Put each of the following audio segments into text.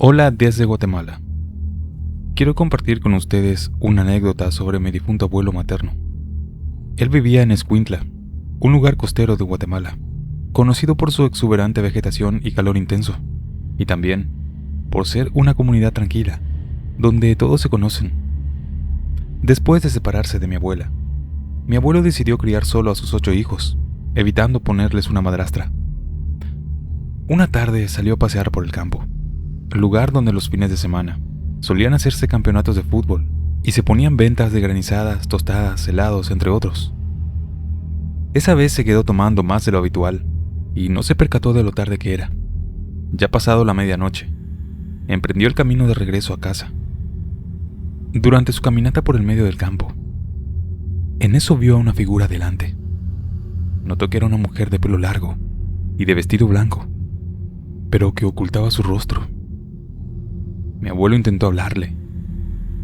Hola desde Guatemala. Quiero compartir con ustedes una anécdota sobre mi difunto abuelo materno. Él vivía en Escuintla, un lugar costero de Guatemala, conocido por su exuberante vegetación y calor intenso, y también por ser una comunidad tranquila, donde todos se conocen. Después de separarse de mi abuela, mi abuelo decidió criar solo a sus 8 hijos, evitando ponerles una madrastra. Una tarde salió a pasear por el campo, lugar donde los fines de semana solían hacerse campeonatos de fútbol y se ponían ventas de granizadas, tostadas, helados, entre otros. Esa vez se quedó tomando más de lo habitual y no se percató de lo tarde que era. Ya pasado la medianoche, emprendió el camino de regreso a casa. Durante su caminata por el medio del campo, en eso vio a una figura delante. Notó que era una mujer de pelo largo y de vestido blanco, pero que ocultaba su rostro. Mi abuelo intentó hablarle,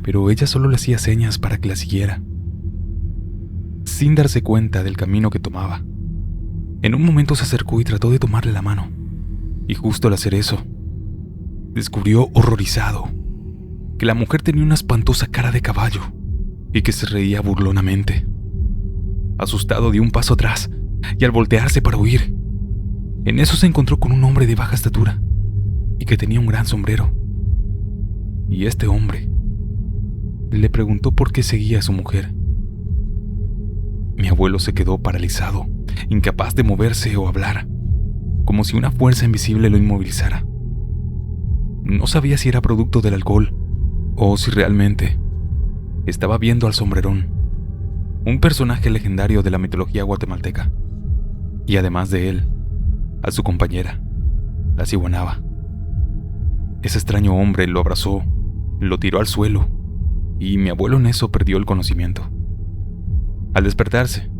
pero ella solo le hacía señas para que la siguiera, sin darse cuenta del camino que tomaba. En un momento se acercó y trató de tomarle la mano, y justo al hacer eso, descubrió horrorizado que la mujer tenía una espantosa cara de caballo y que se reía burlonamente. Asustado dio un paso atrás y al voltearse para huir, en eso se encontró con un hombre de baja estatura y que tenía un gran sombrero. Y este hombre le preguntó por qué seguía a su mujer. Mi abuelo se quedó paralizado, incapaz de moverse o hablar, como si una fuerza invisible lo inmovilizara. No sabía si era producto del alcohol o si realmente estaba viendo al Sombrerón, un personaje legendario de la mitología guatemalteca, y además de él, a su compañera, la ciguanaba. Ese extraño hombre lo abrazó, lo tiró al suelo, y mi abuelo en eso perdió el conocimiento. Al despertarse,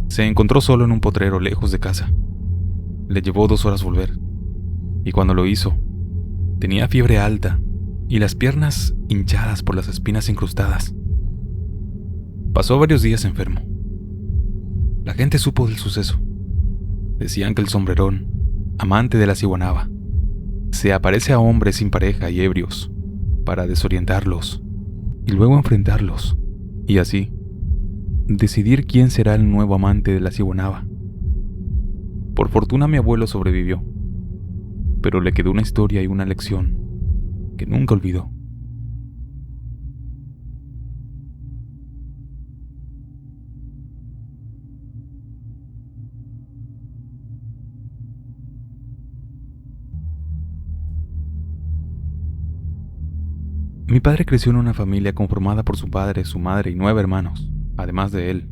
se encontró solo en un potrero lejos de casa. Le llevó 2 horas volver, y cuando lo hizo, tenía fiebre alta y las piernas hinchadas por las espinas incrustadas. Pasó varios días enfermo. La gente supo del suceso. Decían que el Sombrerón, amante de la ciguanaba, se aparece a hombres sin pareja y ebrios para desorientarlos y luego enfrentarlos, y así decidir quién será el nuevo amante de la ciguanaba. Por fortuna mi abuelo sobrevivió, pero le quedó una historia y una lección que nunca olvidó. Mi padre creció en una familia conformada por su padre, su madre y 9 hermanos, además de él.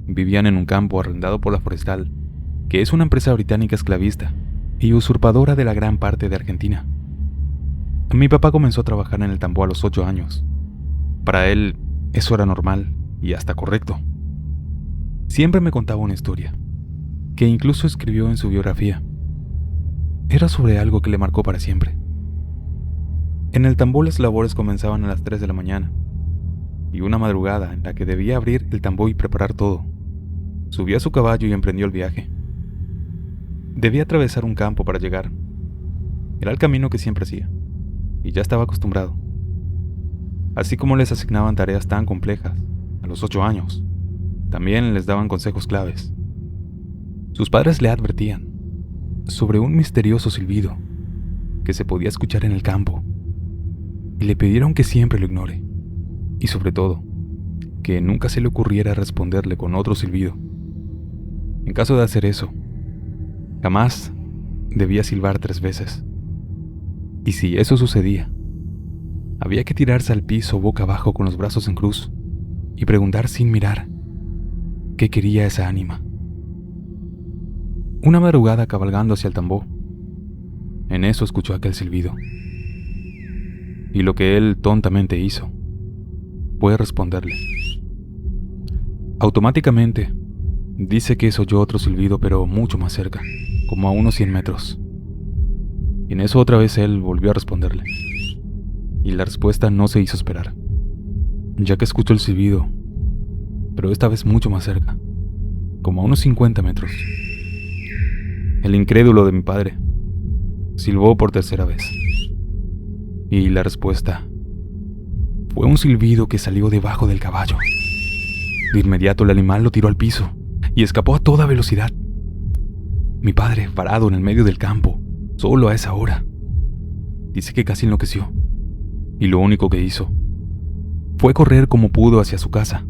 Vivían en un campo arrendado por la Forestal, que es una empresa británica esclavista y usurpadora de la gran parte de Argentina. Mi papá comenzó a trabajar en el tambor a los 8 años. Para él, eso era normal y hasta correcto. Siempre me contaba una historia, que incluso escribió en su biografía. Era sobre algo que le marcó para siempre. En el tambor las labores comenzaban a las 3 de la mañana, y una madrugada en la que debía abrir el tambor y preparar todo, subió a su caballo y emprendió el viaje. Debía atravesar un campo para llegar. Era el camino que siempre hacía, y ya estaba acostumbrado. Así como les asignaban tareas tan complejas a los 8 años, también les daban consejos claves. Sus padres le advertían sobre un misterioso silbido que se podía escuchar en el campo, y le pidieron que siempre lo ignore, y sobre todo, que nunca se le ocurriera responderle con otro silbido. En caso de hacer eso, jamás debía silbar 3 veces. Y si eso sucedía, había que tirarse al piso boca abajo con los brazos en cruz y preguntar sin mirar qué quería esa ánima. Una madrugada cabalgando hacia el tambor, en eso escuchó aquel silbido. Y lo que él tontamente hizo fue responderle. Automáticamente, dice que oyó otro silbido, pero mucho más cerca, como a unos 100 metros. Y en eso otra vez él volvió a responderle. Y la respuesta no se hizo esperar, ya que escuchó el silbido, pero esta vez mucho más cerca, como a unos 50 metros. El incrédulo de mi padre silbó por tercera vez. Y la respuesta fue un silbido que salió debajo del caballo. De inmediato el animal lo tiró al piso y escapó a toda velocidad. Mi padre, parado en el medio del campo, solo a esa hora, dice que casi enloqueció, y lo único que hizo fue correr como pudo hacia su casa.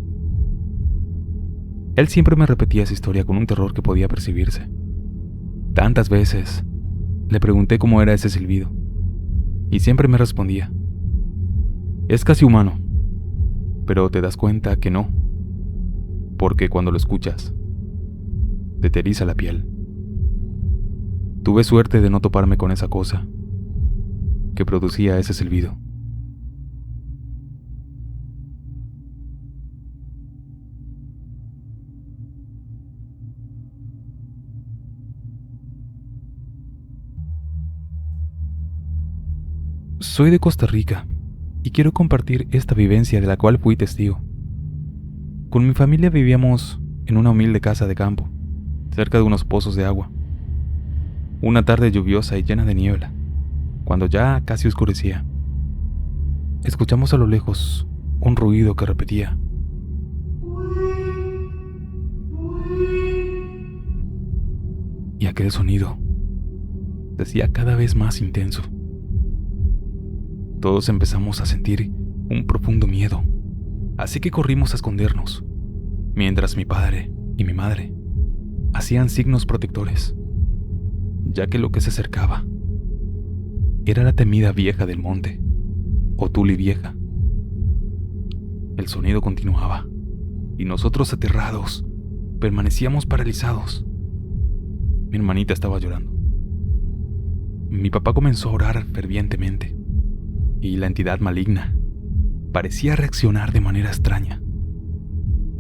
Él siempre me repetía esa historia con un terror que podía percibirse. Tantas veces le pregunté cómo era ese silbido, y siempre me respondía: es casi humano, pero te das cuenta que no, porque cuando lo escuchas, te eriza la piel. Tuve suerte de no toparme con esa cosa que producía ese silbido. Soy de Costa Rica y quiero compartir esta vivencia de la cual fui testigo. Con mi familia vivíamos en una humilde casa de campo, cerca de unos pozos de agua. Una tarde lluviosa y llena de niebla, cuando ya casi oscurecía, escuchamos a lo lejos un ruido que repetía: y aquel sonido se hacía cada vez más intenso. Todos empezamos a sentir un profundo miedo, así que corrimos a escondernos, mientras mi padre y mi madre hacían signos protectores, ya que lo que se acercaba era la temida vieja del monte, o Tuli vieja. El sonido continuaba, y nosotros, aterrados, permanecíamos paralizados. Mi hermanita estaba llorando. Mi papá comenzó a orar fervientemente, y la entidad maligna parecía reaccionar de manera extraña,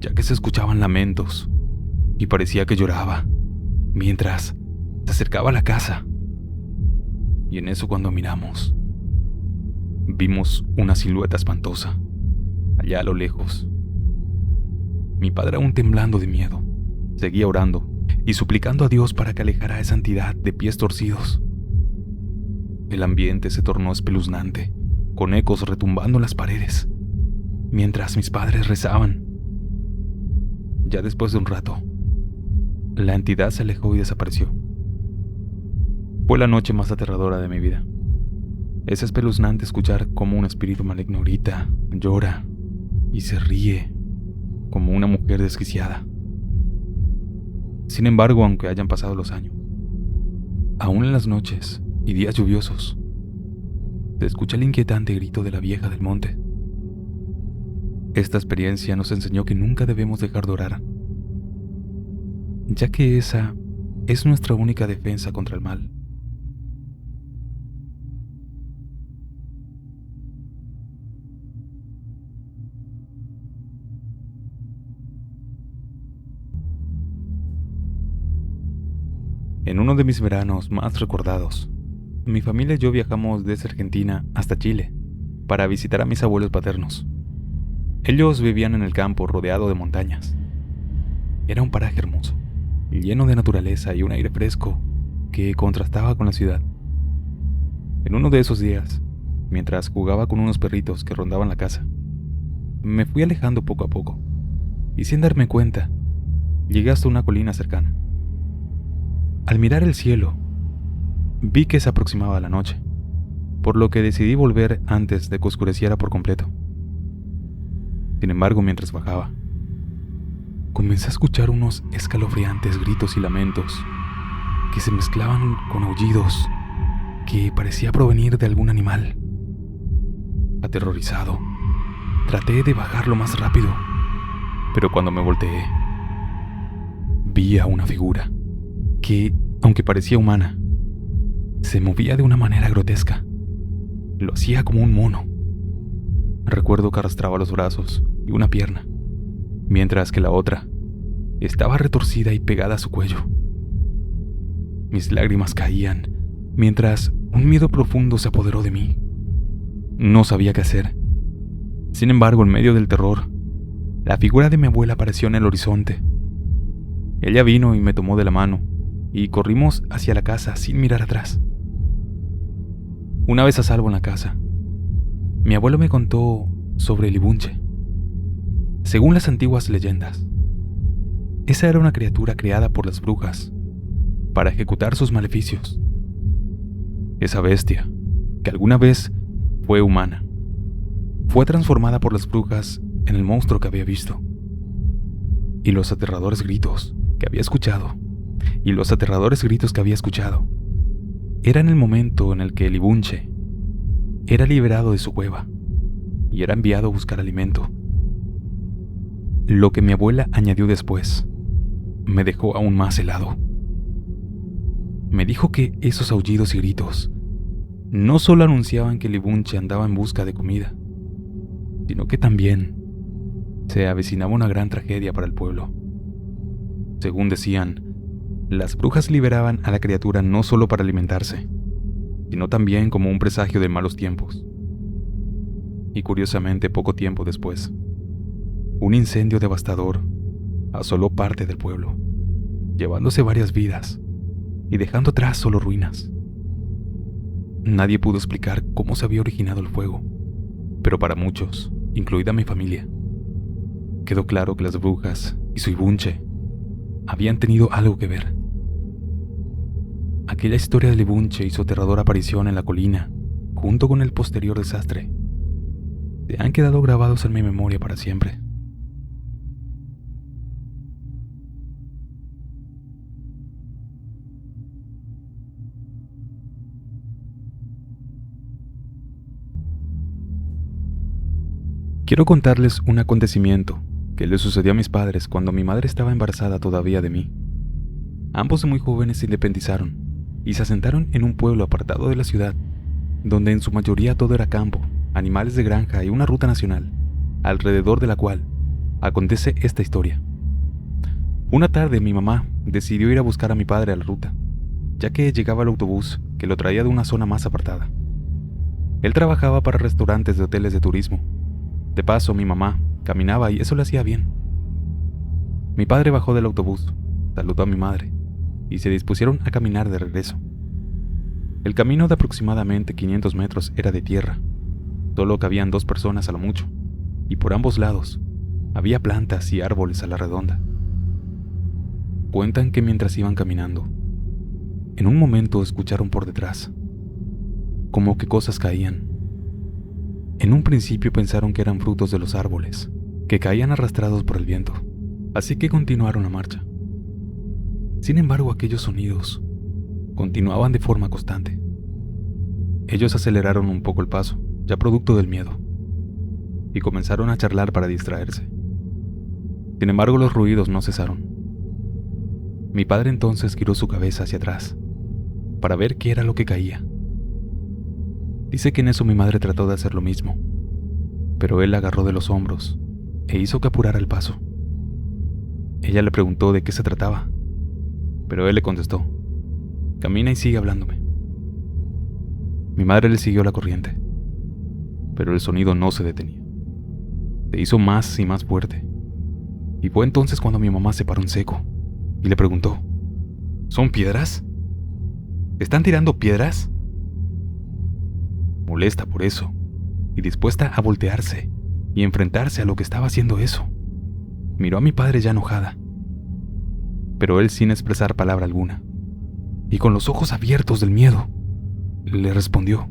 ya que se escuchaban lamentos y parecía que lloraba mientras se acercaba a la casa. Y en eso, cuando miramos, vimos una silueta espantosa allá a lo lejos. Mi padre, aún temblando de miedo, seguía orando y suplicando a Dios para que alejara a esa entidad de pies torcidos. El ambiente se tornó espeluznante, con ecos retumbando en las paredes, mientras mis padres rezaban. Ya después de un rato, la entidad se alejó y desapareció. Fue la noche más aterradora de mi vida. Es espeluznante escuchar cómo un espíritu maligno grita, llora y se ríe como una mujer desquiciada. Sin embargo, aunque hayan pasado los años, aún en las noches y días lluviosos, se escucha el inquietante grito de la vieja del monte. Esta experiencia nos enseñó que nunca debemos dejar de orar, ya que esa es nuestra única defensa contra el mal. En uno de mis veranos más recordados, mi familia y yo viajamos desde Argentina hasta Chile para visitar a mis abuelos paternos. Ellos vivían en el campo rodeado de montañas. Era un paraje hermoso, lleno de naturaleza y un aire fresco que contrastaba con la ciudad. En uno de esos días, mientras jugaba con unos perritos que rondaban la casa, me fui alejando poco a poco y, sin darme cuenta, llegué hasta una colina cercana. Al mirar el cielo, vi que se aproximaba la noche, por lo que decidí volver antes de que oscureciera por completo. Sin embargo, mientras bajaba, comencé a escuchar unos escalofriantes gritos y lamentos que se mezclaban con aullidos que parecía provenir de algún animal. Aterrorizado, traté de bajar lo más rápido, pero cuando me volteé, vi a una figura que, aunque parecía humana, se movía de una manera grotesca. Lo hacía como un mono. Recuerdo que arrastraba los brazos y una pierna, mientras que la otra estaba retorcida y pegada a su cuello. Mis lágrimas caían mientras un miedo profundo se apoderó de mí. No sabía qué hacer. Sin embargo, en medio del terror, la figura de mi abuela apareció en el horizonte. Ella vino y me tomó de la mano, y corrimos hacia la casa sin mirar atrás. Una vez a salvo en la casa, Mi abuelo me contó sobre el Libunche. Según las antiguas leyendas, esa era una criatura creada por las brujas para ejecutar sus maleficios. Esa bestia, que alguna vez fue humana, fue transformada por las brujas en el monstruo que había visto. Y los aterradores gritos que había escuchado, eran el momento en el que el Libunche era liberado de su cueva y era enviado a buscar alimento. Lo que mi abuela añadió después me dejó aún más helado. Me dijo que esos aullidos y gritos no solo anunciaban que el Libunche andaba en busca de comida, sino que también se avecinaba una gran tragedia para el pueblo. Según decían, las brujas liberaban a la criatura no solo para alimentarse, sino también como un presagio de malos tiempos. Y curiosamente, poco tiempo después, un incendio devastador asoló parte del pueblo, llevándose varias vidas y dejando atrás solo ruinas. Nadie pudo explicar cómo se había originado el fuego, pero para muchos, incluida mi familia, quedó claro que las brujas y su Libunche habían tenido algo que ver. Aquella historia del Libunche y su aterradora aparición en la colina, junto con el posterior desastre, se han quedado grabados en mi memoria para siempre. Quiero contarles un acontecimiento que le sucedió a mis padres cuando mi madre estaba embarazada todavía de mí. Ambos muy jóvenes se independizaron y se asentaron en un pueblo apartado de la ciudad, donde en su mayoría todo era campo, animales de granja y una ruta nacional, alrededor de la cual acontece esta historia. Una tarde mi mamá decidió ir a buscar a mi padre a la ruta, ya que llegaba el autobús que lo traía de una zona más apartada. Él trabajaba para restaurantes de hoteles de turismo. De paso, mi mamá caminaba y eso le hacía bien. Mi padre bajó del autobús, saludó a mi madre y se dispusieron a caminar de regreso. El camino de aproximadamente 500 metros era de tierra. Solo cabían 2 personas a lo mucho, y por ambos lados había plantas y árboles a la redonda. Cuentan que mientras iban caminando, en un momento escucharon por detrás como que cosas caían. En un principio pensaron que eran frutos de los árboles, que caían arrastrados por el viento, así que continuaron la marcha. Sin embargo, aquellos sonidos continuaban de forma constante. Ellos aceleraron un poco el paso, ya producto del miedo, y comenzaron a charlar para distraerse. Sin embargo, los ruidos no cesaron. Mi padre entonces giró su cabeza hacia atrás, para ver qué era lo que caía. Dice que en eso mi madre trató de hacer lo mismo, pero él la agarró de los hombros e hizo que apurara el paso. Ella le preguntó de qué se trataba, pero él le contestó: camina y sigue hablándome. Mi madre le siguió la corriente, pero el sonido no se detenía. Se hizo más y más fuerte, y fue entonces cuando mi mamá se paró en seco y le preguntó: ¿son piedras? ¿Están tirando piedras? Molesta por eso, y dispuesta a voltearse y enfrentarse a lo que estaba haciendo eso, miró a mi padre ya enojada, pero él sin expresar palabra alguna, y con los ojos abiertos del miedo, le respondió: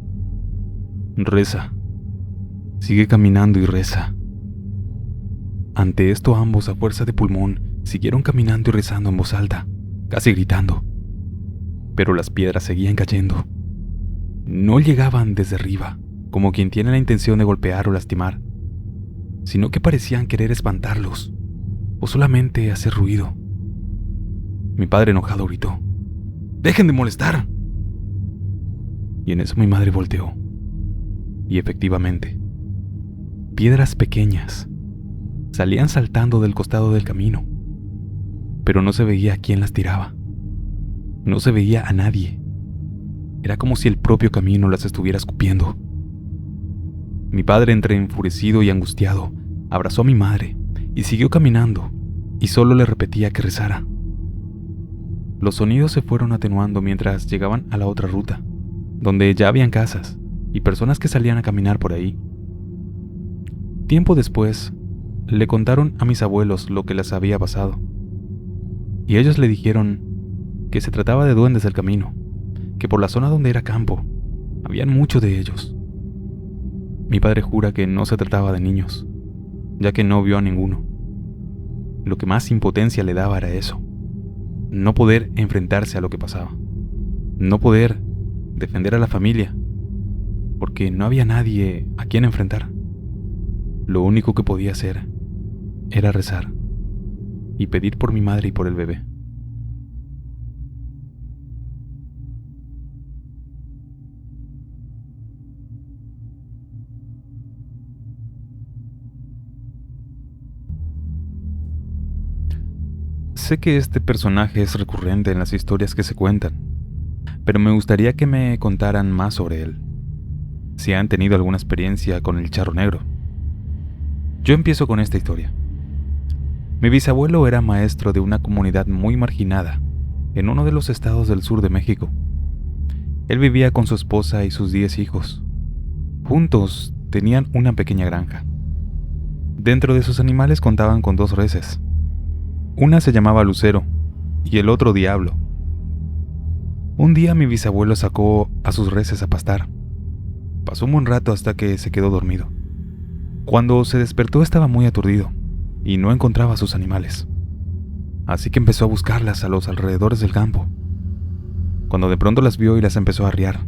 reza, sigue caminando y reza. Ante esto ambos a fuerza de pulmón siguieron caminando y rezando en voz alta, casi gritando, pero las piedras seguían cayendo. No llegaban desde arriba, como quien tiene la intención de golpear o lastimar, sino que parecían querer espantarlos, o solamente hacer ruido. Mi padre enojado gritó: ¡dejen de molestar! Y en eso mi madre volteó, y efectivamente, piedras pequeñas salían saltando del costado del camino, pero no se veía quién las tiraba. No se veía a nadie. Era como si el propio camino las estuviera escupiendo. Mi padre, entre enfurecido y angustiado, abrazó a mi madre y siguió caminando, y solo le repetía que rezara. Los sonidos se fueron atenuando mientras llegaban a la otra ruta, donde ya habían casas y personas que salían a caminar por ahí, Tiempo después, le contaron a mis abuelos lo que les había pasado, y ellos le dijeron que se trataba de duendes del camino, que por la zona donde era campo, habían muchos de ellos. Mi padre jura que no se trataba de niños, ya que no vio a ninguno. Lo que más impotencia le daba era eso, no poder enfrentarse a lo que pasaba, no poder defender a la familia, porque no había nadie a quien enfrentar. Lo único que podía hacer era rezar y pedir por mi madre y por el bebé. Sé que este personaje es recurrente en las historias que se cuentan, pero me gustaría que me contaran más sobre él, si han tenido alguna experiencia con el charro negro. Yo empiezo con esta historia. Mi bisabuelo era maestro de una comunidad muy marginada en uno de los estados del sur de México. Él vivía con su esposa y sus 10 hijos. Juntos tenían una pequeña granja. Dentro de sus animales contaban con 2 reses. Una se llamaba Lucero y el otro Diablo. Un día mi bisabuelo sacó a sus reses a pastar. Pasó un buen rato hasta que se quedó dormido. Cuando se despertó estaba muy aturdido y no encontraba a sus animales. Así que empezó a buscarlas a los alrededores del campo, cuando de pronto las vio y las empezó a arriar.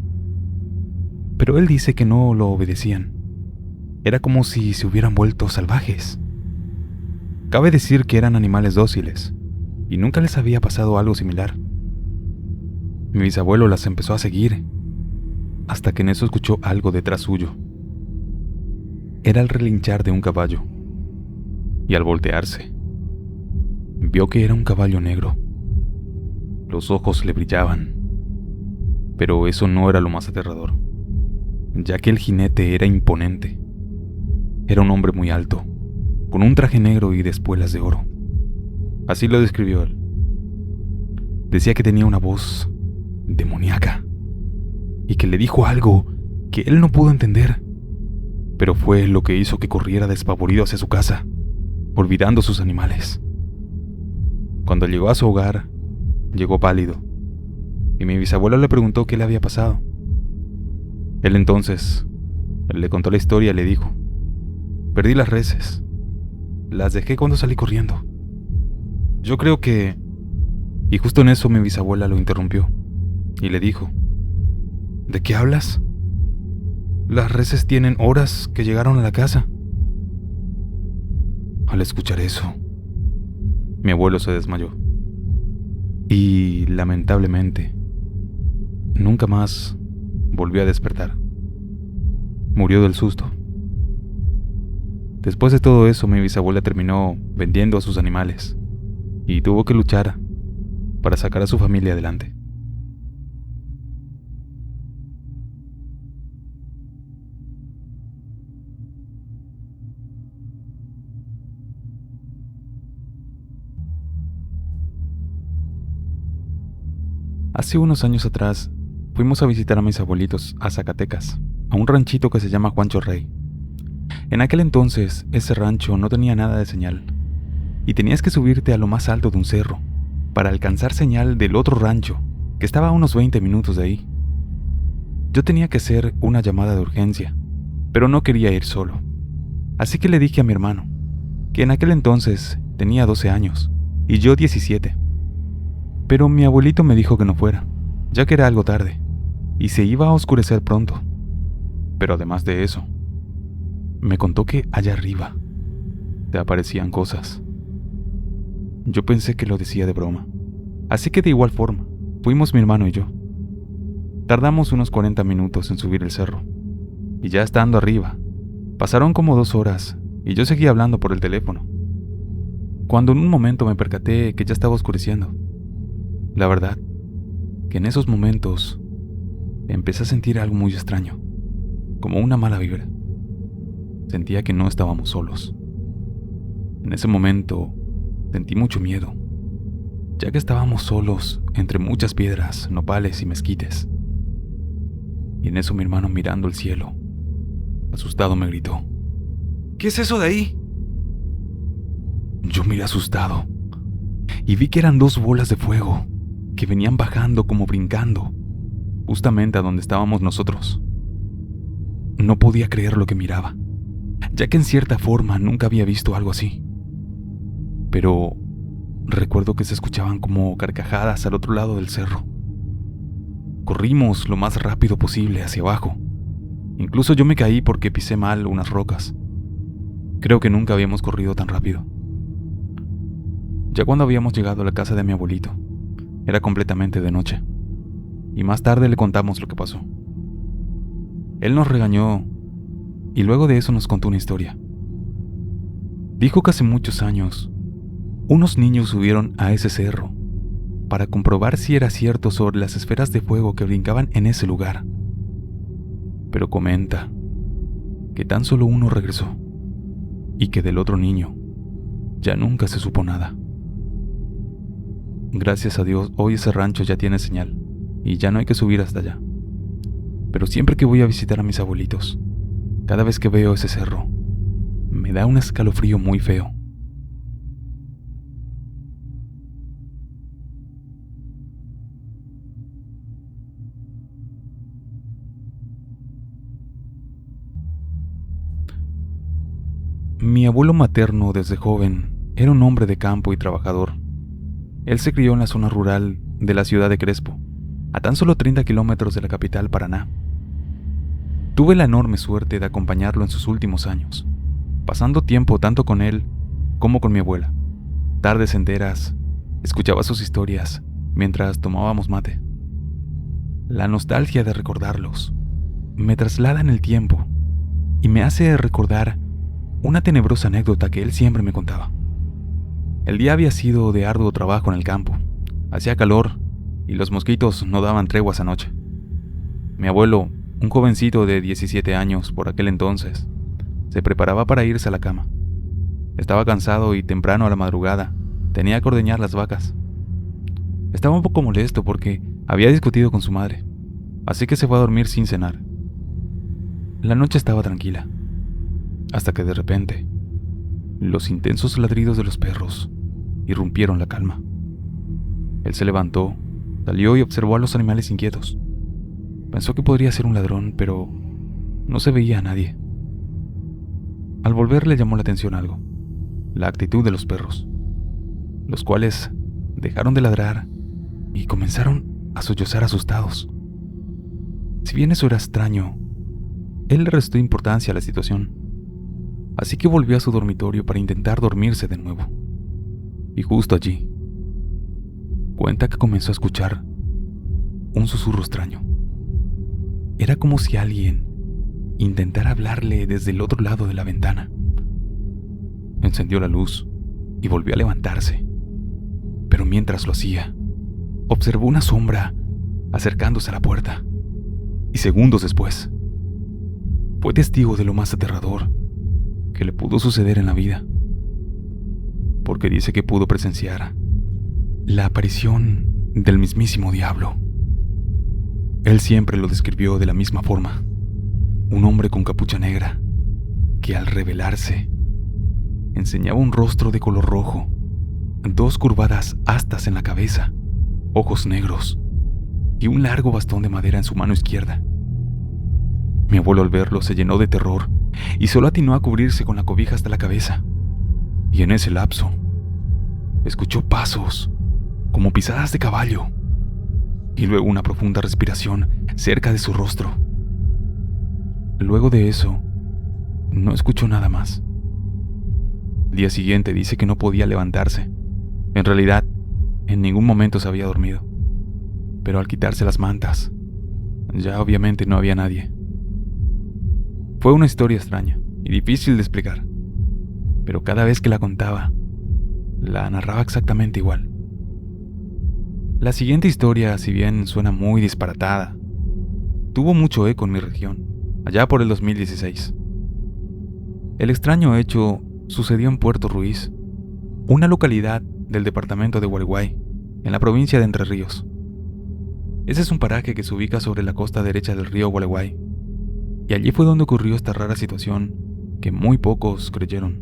Pero él dice que no lo obedecían. Era como si se hubieran vuelto salvajes. Cabe decir que eran animales dóciles, y nunca les había pasado algo similar. Mi bisabuelo las empezó a seguir, hasta que en eso escuchó algo detrás suyo. Era el relinchar de un caballo, y al voltearse, vio que era un caballo negro. Los ojos le brillaban, pero eso no era lo más aterrador, ya que el jinete era imponente. Era un hombre muy alto, con un traje negro y de espuelas de oro. Así lo describió él. Decía que tenía una voz demoníaca y que le dijo algo que él no pudo entender, pero fue lo que hizo que corriera despavorido hacia su casa, olvidando sus animales. Cuando llegó a su hogar, llegó pálido, y mi bisabuelo le preguntó qué le había pasado. Él entonces le contó la historia y le dijo: perdí las reses. Las dejé cuando salí corriendo. Yo creo que... Y justo en eso mi bisabuela lo interrumpió y le dijo: ¿de qué hablas? Las reses tienen horas que llegaron a la casa. Al escuchar eso, mi abuelo se desmayó. Y lamentablemente, nunca más volvió a despertar. Murió del susto. Después de todo eso, mi bisabuela terminó vendiendo a sus animales y tuvo que luchar para sacar a su familia adelante. Hace unos años atrás, fuimos a visitar a mis abuelitos a Zacatecas, a un ranchito que se llama Juancho Rey. En aquel entonces, ese rancho no tenía nada de señal, y tenías que subirte a lo más alto de un cerro para alcanzar señal del otro rancho, que estaba a unos 20 minutos de ahí. Yo tenía que hacer una llamada de urgencia, pero no quería ir solo. Así que le dije a mi hermano, que en aquel entonces tenía 12 años, y yo 17. Pero mi abuelito me dijo que no fuera, ya que era algo tarde, y se iba a oscurecer pronto. Pero además de eso, me contó que allá arriba te aparecían cosas. Yo pensé que lo decía de broma, así que de igual forma, fuimos mi hermano y yo. Tardamos unos 40 minutos en subir el cerro, y ya estando arriba, pasaron como 2 horas y yo seguía hablando por el teléfono, cuando en un momento me percaté que ya estaba oscureciendo. La verdad, que en esos momentos empecé a sentir algo muy extraño, como una mala vibra. Sentía que no estábamos solos. En ese momento sentí mucho miedo, ya que estábamos solos entre muchas piedras, nopales y mezquites. Y en eso mi hermano, mirando el cielo, asustado, me gritó: ¿Qué es eso de ahí? Yo miré asustado y vi que eran 2 bolas de fuego que venían bajando como brincando, justamente a donde estábamos nosotros. No podía creer lo que miraba, ya que en cierta forma nunca había visto algo así. Pero recuerdo que se escuchaban como carcajadas al otro lado del cerro. Corrimos lo más rápido posible hacia abajo. Incluso yo me caí porque pisé mal unas rocas. Creo que nunca habíamos corrido tan rápido. Ya cuando habíamos llegado a la casa de mi abuelito, era completamente de noche, y más tarde le contamos lo que pasó. Él nos regañó y luego de eso nos contó una historia. Dijo que hace muchos años, unos niños subieron a ese cerro para comprobar si era cierto sobre las esferas de fuego que brincaban en ese lugar. Pero comenta que tan solo uno regresó y que del otro niño ya nunca se supo nada. Gracias a Dios, hoy ese rancho ya tiene señal y ya no hay que subir hasta allá. Pero siempre que voy a visitar a mis abuelitos, cada vez que veo ese cerro, me da un escalofrío muy feo. Mi abuelo materno desde joven era un hombre de campo y trabajador. Él se crió en la zona rural de la ciudad de Crespo, a tan solo 30 kilómetros de la capital Paraná. Tuve la enorme suerte de acompañarlo en sus últimos años, pasando tiempo tanto con él como con mi abuela. Tardes enteras, escuchaba sus historias mientras tomábamos mate. La nostalgia de recordarlos me traslada en el tiempo y me hace recordar una tenebrosa anécdota que él siempre me contaba. El día había sido de arduo trabajo en el campo. Hacía calor y los mosquitos no daban treguas anoche. Mi abuelo, un jovencito de 17 años por aquel entonces, se preparaba para irse a la cama. Estaba cansado y temprano a la madrugada tenía que ordeñar las vacas. Estaba un poco molesto porque había discutido con su madre, así que se fue a dormir sin cenar. La noche estaba tranquila, hasta que de repente, los intensos ladridos de los perros irrumpieron la calma. Él se levantó, salió y observó a los animales inquietos. Pensó que podría ser un ladrón, pero no se veía a nadie. Al volver le llamó la atención algo: la actitud de los perros, los cuales dejaron de ladrar y comenzaron a sollozar asustados. Si bien eso era extraño, él le restó importancia a la situación, así que volvió a su dormitorio para intentar dormirse de nuevo. Y justo allí, cuenta que comenzó a escuchar un susurro extraño. Era como si alguien intentara hablarle desde el otro lado de la ventana. Encendió la luz y volvió a levantarse, pero mientras lo hacía, observó una sombra acercándose a la puerta, y segundos después, fue testigo de lo más aterrador que le pudo suceder en la vida, porque dice que pudo presenciar la aparición del mismísimo diablo. Él siempre lo describió de la misma forma: un hombre con capucha negra que al revelarse enseñaba un rostro de color rojo, 2 curvadas astas en la cabeza, ojos negros y un largo bastón de madera en su mano izquierda. Mi abuelo al verlo se llenó de terror y solo atinó a cubrirse con la cobija hasta la cabeza. Y en ese lapso, escuchó pasos como pisadas de caballo y luego una profunda respiración cerca de su rostro. Luego de eso, no escuchó nada más. El día siguiente dice que no podía levantarse. En realidad, en ningún momento se había dormido. Pero al quitarse las mantas, ya obviamente no había nadie. Fue una historia extraña y difícil de explicar, pero cada vez que la contaba, la narraba exactamente igual. La siguiente historia, si bien suena muy disparatada, tuvo mucho eco en mi región, allá por el 2016. El extraño hecho sucedió en Puerto Ruiz, una localidad del departamento de Gualeguay, en la provincia de Entre Ríos. Ese es un paraje que se ubica sobre la costa derecha del río Gualeguay, y allí fue donde ocurrió esta rara situación que muy pocos creyeron.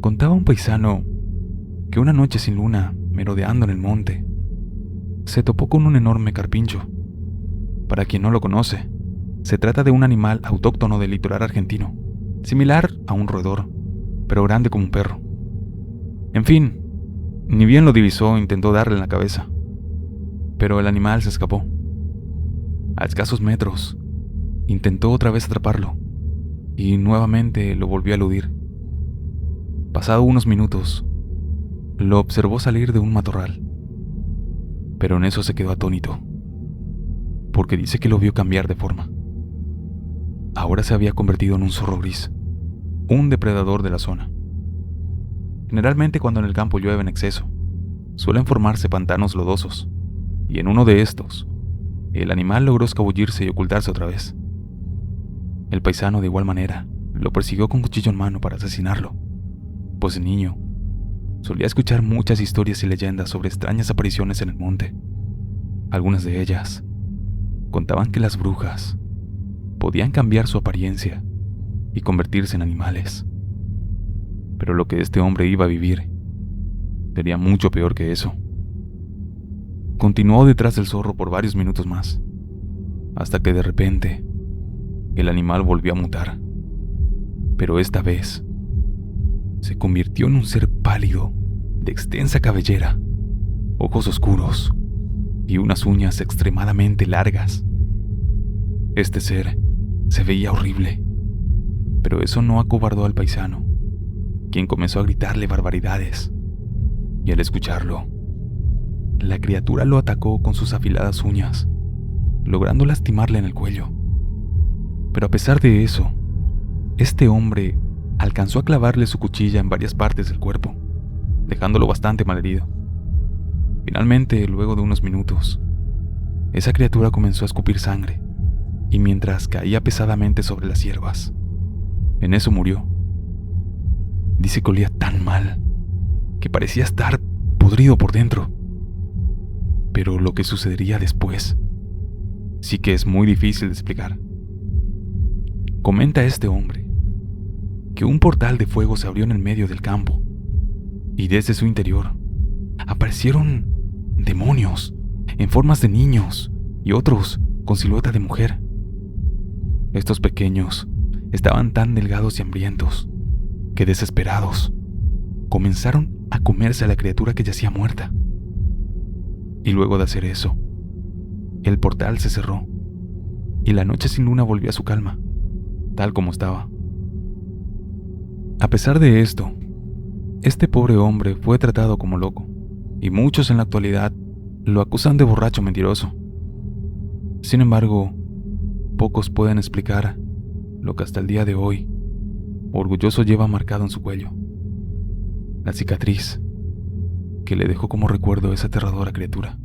Contaba un paisano que una noche sin luna, merodeando en el monte, se topó con un enorme carpincho. Para quien no lo conoce, se trata de un animal autóctono del litoral argentino, similar a un roedor, pero grande como un perro. En fin, ni bien lo divisó, intentó darle en la cabeza, pero el animal se escapó. A escasos metros, intentó otra vez atraparlo, y nuevamente lo volvió a eludir. Pasado unos minutos, lo observó salir de un matorral, pero en eso se quedó atónito, porque dice que lo vio cambiar de forma. Ahora se había convertido en un zorro gris, un depredador de la zona. Generalmente cuando en el campo llueve en exceso, suelen formarse pantanos lodosos, y en uno de estos, el animal logró escabullirse y ocultarse otra vez. El paisano, de igual manera, lo persiguió con cuchillo en mano para asesinarlo, pues de niño solía escuchar muchas historias y leyendas sobre extrañas apariciones en el monte. Algunas de ellas contaban que las brujas podían cambiar su apariencia y convertirse en animales. Pero lo que este hombre iba a vivir sería mucho peor que eso. Continuó detrás del zorro por varios minutos más, hasta que de repente el animal volvió a mutar, pero esta vez se convirtió en un ser pálido, de extensa cabellera, ojos oscuros y unas uñas extremadamente largas. Este ser se veía horrible, pero eso no acobardó al paisano, quien comenzó a gritarle barbaridades, y al escucharlo, la criatura lo atacó con sus afiladas uñas, logrando lastimarle en el cuello. Pero a pesar de eso, este hombre alcanzó a clavarle su cuchilla en varias partes del cuerpo, dejándolo bastante malherido. Finalmente, luego de unos minutos, esa criatura comenzó a escupir sangre, y mientras caía pesadamente sobre las hierbas, en eso murió. Dice que olía tan mal que parecía estar podrido por dentro. Pero lo que sucedería después sí que es muy difícil de explicar. Comenta este hombre que un portal de fuego se abrió en el medio del campo, y desde su interior aparecieron demonios en formas de niños y otros con silueta de mujer. Estos pequeños estaban tan delgados y hambrientos que, desesperados, comenzaron a comerse a la criatura que yacía muerta. Y luego de hacer eso, el portal se cerró y la noche sin luna volvió a su calma, tal como estaba. A pesar de esto, este pobre hombre fue tratado como loco, y muchos en la actualidad lo acusan de borracho mentiroso. Sin embargo, pocos pueden explicar lo que hasta el día de hoy orgulloso lleva marcado en su cuello: la cicatriz que le dejó como recuerdo esa aterradora criatura.